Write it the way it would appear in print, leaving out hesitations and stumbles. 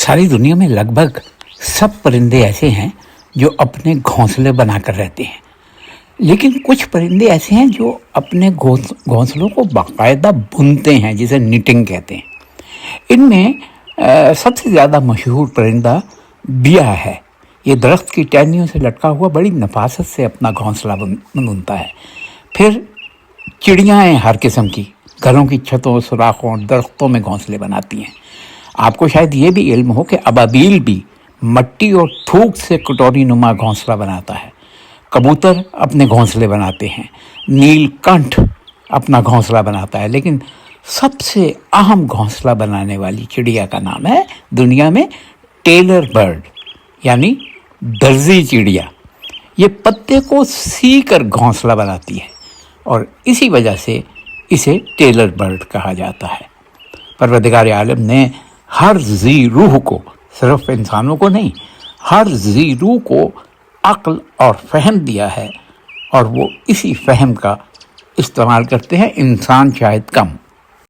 ساری دنیا میں لگ بھگ سب پرندے ایسے ہیں جو اپنے گھونسلے بنا کر رہتے ہیں، لیکن کچھ پرندے ایسے ہیں جو اپنے گھونسلوں کو باقاعدہ بنتے ہیں، جسے نیٹنگ کہتے ہیں۔ ان میں سب سے زیادہ مشہور پرندہ بیا ہے۔ یہ درخت کی ٹہنیوں سے لٹکا ہوا بڑی نفاست سے اپنا گھونسلہ بنتا ہے۔ پھر چڑیاں ہیں ہر قسم کی، گھروں کی چھتوں، سوراخوں، درختوں میں گھونسلے بناتی ہیں۔ آپ کو شاید یہ بھی علم ہو کہ ابابیل بھی مٹی اور تھوک سے کٹوری نما گھونسلہ بناتا ہے۔ کبوتر اپنے گھونسلے بناتے ہیں، نیل کنٹھ اپنا گھونسلہ بناتا ہے، لیکن سب سے اہم گھونسلہ بنانے والی چڑیا کا نام ہے دنیا میں ٹیلر برڈ، یعنی درزی چڑیا۔ یہ پتے کو سی کر گھونسلہ بناتی ہے اور اسی وجہ سے اسے ٹیلر برڈ کہا جاتا ہے۔ پروردگار عالم نے ہر ذی روح کو، صرف انسانوں کو نہیں، ہر ذی روح کو عقل اور فہم دیا ہے، اور وہ اسی فہم کا استعمال کرتے ہیں، انسان شاید کم۔